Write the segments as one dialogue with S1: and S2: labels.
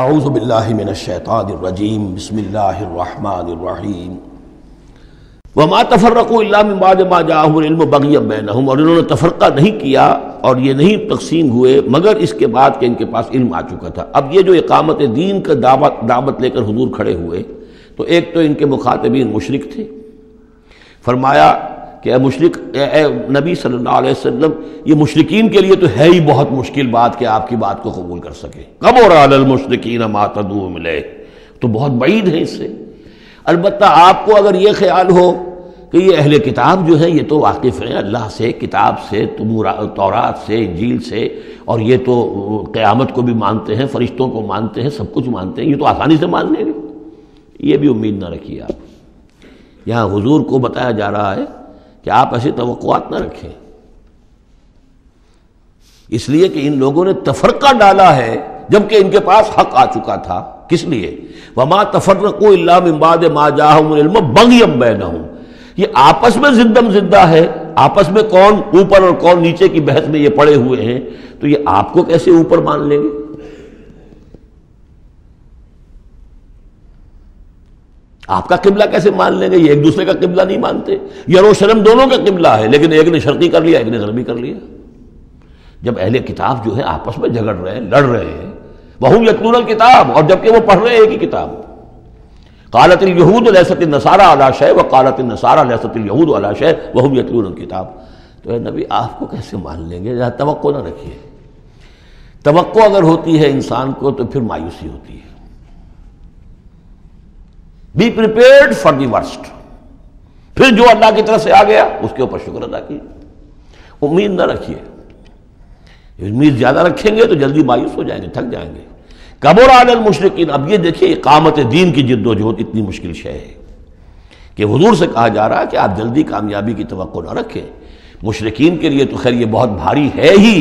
S1: اعوذ باللہ من الشیطان الرجیم بسم اللہ الرحمن الرحیم وما تفرقوا الا من بعد ما جاءهم العلم بغیا بینہم، اور انہوں نے تفرقہ نہیں کیا اور یہ نہیں تقسیم ہوئے مگر اس کے بعد کہ ان کے پاس علم آ چکا تھا۔ اب یہ جو اقامت دین کا دعوت لے کر حضور کھڑے ہوئے تو ایک تو ان کے مخاطبین مشرک تھے، فرمایا کہ اے مشرک، اے نبی صلی اللہ علیہ وسلم، یہ مشرکین کے لیے تو ہے ہی بہت مشکل بات کہ آپ کی بات کو قبول کر سکے۔ کبر علی المشرکین ما تدعوہم الیہ، تو بہت بعید ہے اس سے۔ البتہ آپ کو اگر یہ خیال ہو کہ یہ اہل کتاب جو ہیں یہ تو واقف ہیں اللہ سے، کتاب سے، تورات سے، انجیل سے، اور یہ تو قیامت کو بھی مانتے ہیں، فرشتوں کو مانتے ہیں، سب کچھ مانتے ہیں، یہ تو آسانی سے مان لیں گے، یہ بھی امید نہ رکھیے آپ۔ یہاں حضور کو بتایا جا رہا ہے کہ آپ ایسی توقعات نہ رکھیں، اس لیے کہ ان لوگوں نے تفرقہ ڈالا ہے جبکہ ان کے پاس حق آ چکا تھا۔ کس لیے؟ وما تفرقوا الا من بعد ما جاءهم العلم بغیا بینہم، یہ آپس میں زدم زدہ ہے، آپس میں کون اوپر اور کون نیچے کی بحث میں یہ پڑے ہوئے ہیں، تو یہ آپ کو کیسے اوپر مان لیں گے؟ آپ کا قبلہ کیسے مان لیں گے؟ یہ ایک دوسرے کا قبلہ نہیں مانتے، یروشلم دونوں کا قبلہ ہے لیکن ایک نے شرقی کر لیا ایک نے غربی کر لیا۔ جب اہل کتاب جو ہے آپس میں جھگڑ رہے ہیں، لڑ رہے ہیں، وَهُمْ يَتْلُونَ الْكِتَابَ، اور جبکہ وہ پڑھ رہے ہیں ایک ہی کتاب۔ قالت اليهود ليست النصارى على شيء وقالت النصارى ليست اليهود على شيء وهم يتلون الكتاب۔ تو اے نبی آپ کو کیسے مان لیں گے؟ توقع نہ رکھیے۔ توقع اگر ہوتی ہے انسان کو تو پھر مایوسی ہوتی ہے۔ Be prepared for the worst, پھر جو اللہ کی طرف سے آ گیا اس کے اوپر شکر ادا کیجیے، امید نہ رکھیے۔ امید زیادہ رکھیں گے تو جلدی مایوس ہو جائیں گے، تھک جائیں گے۔ کبر علی المشرکین، اب یہ دیکھیے اقامت دین کی جد و جہد اتنی مشکل شے ہے کہ حضور سے کہا جا رہا ہے کہ آپ جلدی کامیابی کی توقع نہ رکھیں۔ مشرکین کے لیے تو خیر یہ بہت بھاری ہے ہی،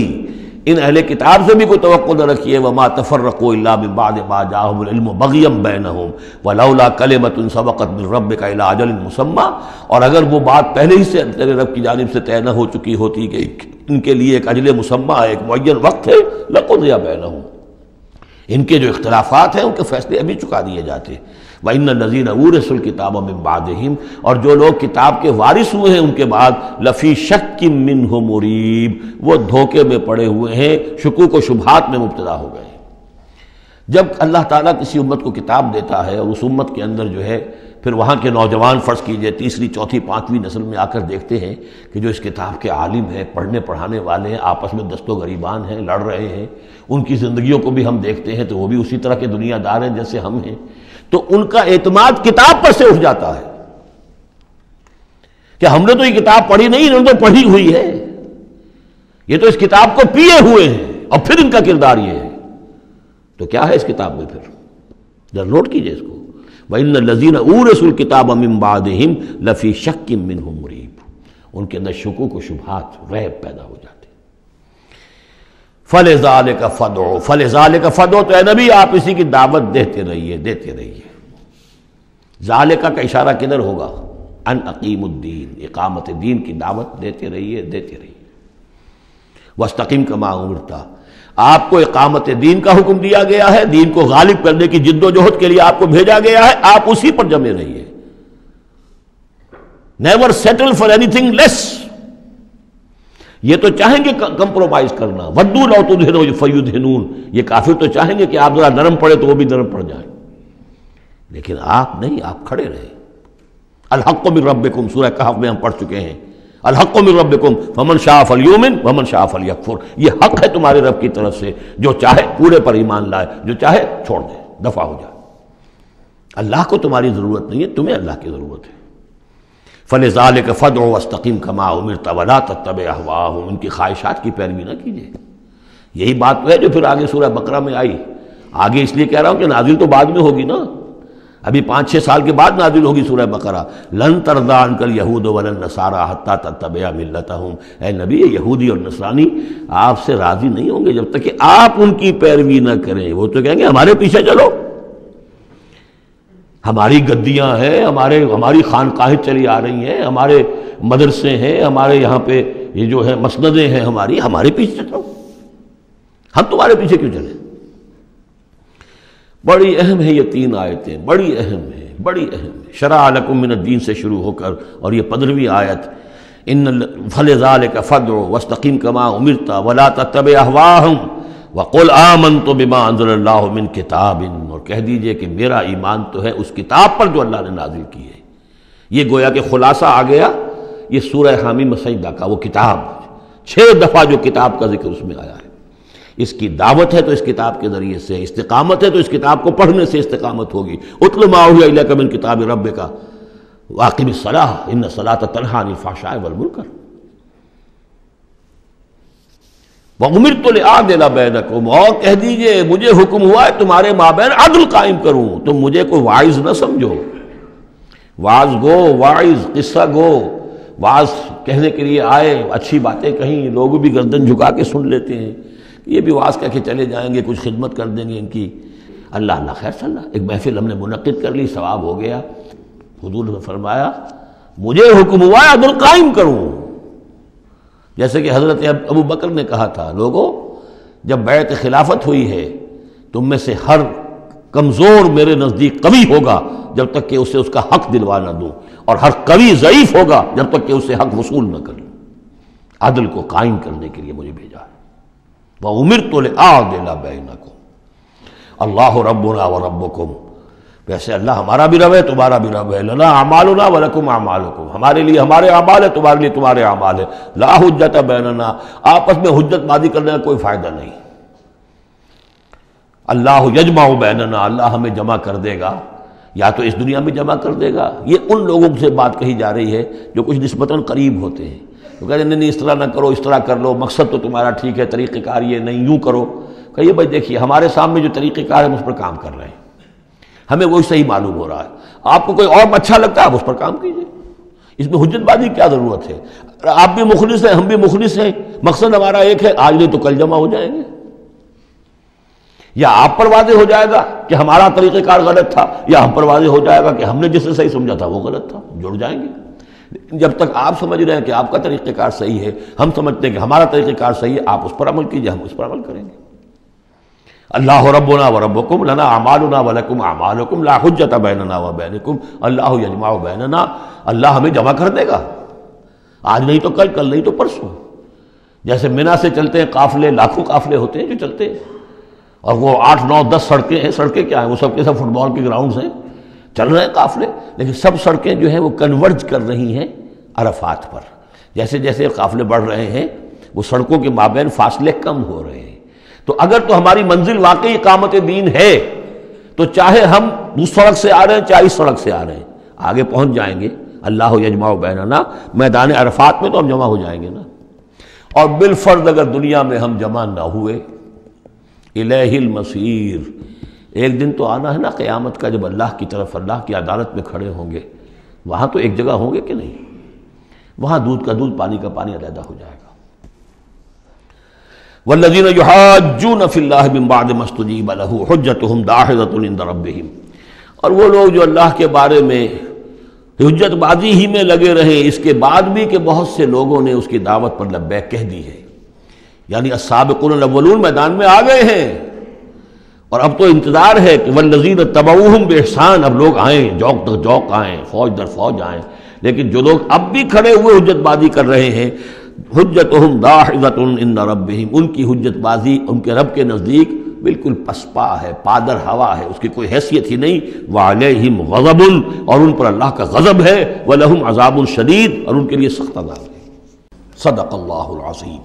S1: ان اہل کتاب سے بھی کوئی توقع نہ رکھیے۔ وما تفرقوا الا من بعد ما جاءهم العلم بغیا بینہم ولولا کلمۃ سبقت من ربک الی اجل مسمى، اور اگر وہ بات پہلے ہی سے تیرے رب کی جانب سے طے نہ ہو چکی ہوتی کہ ان کے لیے ایک اجل مسمى، ایک معین وقت ہے، لقضی بینہم، ان کے جو اختلافات ہیں ان کے فیصلے ابھی چکا دیے جاتے۔ وَإِنَّ الَّذِينَ أُورِثُوا الْكِتَابَ مِن بَعْدِهِمْ، اور جو لوگ کتاب کے وارث ہوئے ہیں ان کے بعد، لَفِي شَكٍّ مِّنْهُ مُرِيبٍ، وہ دھوکے میں پڑے ہوئے ہیں، شکوک و شبہات میں مبتلا ہو گئے۔ جب اللہ تعالیٰ کسی امت کو کتاب دیتا ہے اور اس امت کے اندر جو ہے پھر وہاں کے نوجوان فرض کیجئے تیسری چوتھی پانچویں نسل میں آ کر دیکھتے ہیں کہ جو اس کتاب کے عالم ہیں، پڑھنے پڑھانے والے ہیں، آپس میں دست و گریبان ہیں، لڑ رہے ہیں، ان کی زندگیوں کو بھی ہم دیکھتے ہیں تو وہ بھی اسی طرح کے دنیا دار ہیں جیسے ہم ہیں، تو ان کا اعتماد کتاب پر سے اٹھ جاتا ہے کہ ہم نے تو یہ کتاب پڑھی نہیں، انہوں نے تو پڑھی ہوئی ہے، یہ تو اس کتاب کو پیے ہوئے ہیں، اور پھر ان کا کردار یہ ہے۔ تو کیا ہے اس کتاب میں؟ پھر ذرا نوٹ کیجئے اس کو۔ وَإِنَّ الَّذِينَ أُورِثُوا الْكِتَابَ مِن بَعْدِهِمْ لَفِي شَكٍّ مِّنْهُ مُرِيبٍ، ان کے اندر شکوک و شبہات، ریب پیدا ہو جاتے۔ فَلِذَلِكَ فَادْعُ، فَلِذَلِكَ فَادْعُ، تو اے نبی آپ اسی کی دعوت دیتے رہیے، دیتے رہیے۔ ذالکہ کا اشارہ کدھر ہوگا؟ ان اقیم الدین، اقامت دین کی دعوت دیتے رہیے، دیتے رہیے۔ وَاسْتَقِمْ كَمَا أُمِرْتَ، آپ کو اقامت دین کا حکم دیا گیا ہے، دین کو غالب کرنے کی جد و جہد کے لیے آپ کو بھیجا گیا ہے، آپ اسی پر جمے رہیے۔ Never settle for anything less, یہ تو چاہیں گے کمپرومائز کرنا، وَدُّوا لَوْ تُدْهِنُوا فَيُدْهِنُونَ، یہ کافر تو چاہیں گے کہ آپ ذرا نرم پڑے تو وہ بھی نرم پڑ جائیں، لیکن آپ نہیں، آپ کھڑے رہے۔ الحق من ربکم، سورہ کہف میں ہم پڑھ چکے ہیں، الحق من ربکم فمن شاء فلیؤمن ومن شاء فلیکفر، یہ حق ہے تمہارے رب کی طرف سے، جو چاہے پورے پر ایمان لائے، جو چاہے چھوڑ دے، دفع ہو جائے۔ اللہ کو تمہاری ضرورت نہیں ہے، تمہیں اللہ کی ضرورت ہے۔ فَلِذَلِكَ فَادْعُ وَاسْتَقِمْ كَمَا أُمِرْتَ وَلَا تَتَّبِعْ أَهْوَاءَهُمْ، ان کی خواہشات کی پیروی نہ کیجیے۔ یہی بات تو ہے جو پھر آگے سورہ بقرہ میں آئی۔ آگے اس لیے کہہ رہا ہوں کہ نازل تو بعد میں ہوگی نا، ابھی 5-6 سال کے بعد نازل ہوگی سورہ بقرہ۔ لن ترضى عنك اليهود ولا النصارى حتى تتبع ملتهم، اے نبی یہودی اور نصرانی آپ سے راضی نہیں ہوں گے جب تک کہ آپ ان کی پیروی نہ کریں۔ وہ تو کہیں گے ہمارے پیچھے چلو، ہماری گدیاں ہیں، ہماری خانقاہیں چلی آ رہی ہیں، ہمارے مدرسے ہیں، ہمارے یہاں پہ یہ جو ہے مسندیں ہیں ہمارے پیچھے چلو، ہم تمہارے پیچھے کیوں چلیں؟ بڑی اہم ہے یہ 3 آیتیں، بڑی اہم ہے، بڑی اہم ہے۔ شرع لکم من الدین سے شروع ہو کر اور یہ 15ویں آیت، ان فلذلک فادع واستقم کما امرت ولا تتبع اهواءهم وقل آمنت بما انزل اللہ من کتاب، اور کہہ دیجئے کہ میرا ایمان تو ہے اس کتاب پر جو اللہ نے نازل کی ہے۔ یہ گویا کہ خلاصہ آ گیا یہ سورہ حامیم سجدہ کا، وہ کتاب 6 دفعہ جو کتاب کا ذکر اس میں آیا ہے، اس کی دعوت ہے تو اس کتاب کے ذریعے سے، استقامت ہے تو اس کتاب کو پڑھنے سے استقامت ہوگی۔ اتل ما اوحی الیک من کتاب ربک واقم الصلاۃ ان الصلاۃ تنہی عن الفحشاء والمنکر وَأُمِرْتُ لِأَعْدِلَ بَيْنَكُمْ، اور کہہ دیجئے مجھے حکم ہوا ہے تمہارے مابین عدل قائم کروں۔ تم مجھے کوئی واعظ نہ سمجھو، واعظ گو، واعظ قصہ گو، واعظ کہنے کے لیے آئے، اچھی باتیں کہیں، لوگ بھی گردن جھکا کے سن لیتے ہیں، یہ بھی واعظ کہہ کے چلے جائیں گے، کچھ خدمت کر دیں گے ان کی، اللہ خیر صلی اللہ، ایک محفل ہم نے منعقد کر لی، ثواب ہو گیا۔ حضور نے فرمایا مجھے حکم ہوا ہے عدل قائم کروں، جیسے کہ حضرت ابو بکر نے کہا تھا، لوگوں جب بیعت خلافت ہوئی ہے تم میں سے ہر کمزور میرے نزدیک قوی ہوگا جب تک کہ اسے اس کا حق دلوا نہ دوں، اور ہر قوی ضعیف ہوگا جب تک کہ اسے حق وصول نہ کروں۔ عدل کو قائم کرنے کے لیے مجھے بھیجا ہے۔ وَأُمِرْتُ لِأَعْدِلَ بَيْنَكُمْ اللہ ربنا وربکم، ویسے اللہ ہمارا بھی رب ہے تمہارا بھی رب ہے، لنا اعمالنا ولکم اعمالکم، ہمارے لیے ہمارے اعمال ہے تمہارے لیے تمہارے اعمال ہے، لا حجت بیننا، آپس میں حجت بازی کرنے کا کوئی فائدہ نہیں۔ اللہ یجمع بیننا، اللہ ہمیں جمع کر دے گا، یا تو اس دنیا میں جمع کر دے گا۔ یہ ان لوگوں سے بات کہی جا رہی ہے جو کچھ نسبتاً قریب ہوتے ہیں، تو کہتے ہیں نہیں اس طرح نہ کرو، اس طرح کر لو، مقصد تو تمہارا ٹھیک ہے، طریقہ کار یہ نہیں، یوں کرو۔ کہیے بھائی دیکھیے ہمارے سامنے جو طریقہ کار ہے ہم اس پر کام کر رہے ہیں، ہمیں وہی صحیح معلوم ہو رہا ہے، آپ کو کوئی اور اچھا لگتا ہے آپ اس پر کام کیجیے، اس میں حجت بازی کیا ضرورت ہے؟ آپ بھی مخلص ہیں ہم بھی مخلص ہیں، مقصد ہمارا ایک ہے، آج نہیں تو کل جمع ہو جائیں گے، یا آپ پر واضح ہو جائے گا کہ ہمارا طریقہ کار غلط تھا، یا ہم پر واضح ہو جائے گا کہ ہم نے جسے صحیح سمجھا تھا وہ غلط تھا، جڑ جائیں گے۔ جب تک آپ سمجھ رہے ہیں کہ آپ کا طریقہ کار صحیح ہے، ہم سمجھتے ہیں کہ ہمارا طریقہ کار صحیح ہے، آپ اس پر عمل کیجیے، ہم اس پر عمل کریں گے۔ اللہ ربنا وربکم لنا اعمالنا ولکم اعمالکم لا حجت بیننا وبینکم اللہ یجمع بیننا، اللہ ہمیں جمع کر دے گا، آج نہیں تو کل، کل نہیں تو پرسوں۔ جیسے منی سے چلتے ہیں قافلے، لاکھوں قافلے ہوتے ہیں جو چلتے ہیں، اور وہ 8 9 10 سڑکیں ہیں، سڑکیں کیا ہیں، وہ سب کے سب فٹ بال کے گراؤنڈز ہیں، چل رہے ہیں قافلے، لیکن سب سڑکیں جو ہیں وہ کنورج کر رہی ہیں عرفات پر۔ جیسے جیسے قافلے بڑھ رہے ہیں وہ سڑکوں کے مابین فاصلے کم ہو رہے ہیں۔ تو اگر تو ہماری منزل واقعی اقامت دین ہے تو چاہے ہم اس سڑک سے آ رہے ہیں چاہے اس سڑک سے آ رہے ہیں، آگے پہنچ جائیں گے۔ اللہ یجمع بیننا، میدان عرفات میں تو ہم جمع ہو جائیں گے نا۔ اور بالفرض اگر دنیا میں ہم جمع نہ ہوئے، الیہ المصیر، ایک دن تو آنا ہے نا قیامت کا، جب اللہ کی طرف اللہ کی عدالت میں کھڑے ہوں گے، وہاں تو ایک جگہ ہوں گے کہ نہیں؟ وہاں دودھ کا دودھ پانی کا پانی علیحدہ ہو جائے گا۔ والذین یحاجون فی اللہ من بعد ما استجیب لہ حجتہم داحضۃ عند ربہم، اور وہ لوگ جو اللہ کے بارے میں حجت بازی ہی میں لگے رہے اس کے بعد بھی کہ بہت سے لوگوں نے اس کی دعوت پر لبیک کہہ دی ہے، یعنی السابقون الاولون میدان میں آ گئے ہیں، اور اب تو انتظار ہے کہ والذین تبعوہم بإحسان، اب لوگ آئیں، جوق در جوق آئیں، فوج در فوج آئیں، لیکن جو لوگ اب بھی کھڑے ہوئے حجت بازی کر رہے ہیں، حجتہم داحضۃ عند ربہم، ان کی حجت بازی ان کے رب کے نزدیک بالکل پسپا ہے، پادر ہوا ہے، اس کی کوئی حیثیت ہی نہیں۔ وعلیہم غضب، اور ان پر اللہ کا غضب ہے، ولہم عذاب شدید، اور ان کے لیے سخت عذاب ہے۔ صدق اللہ العظیم۔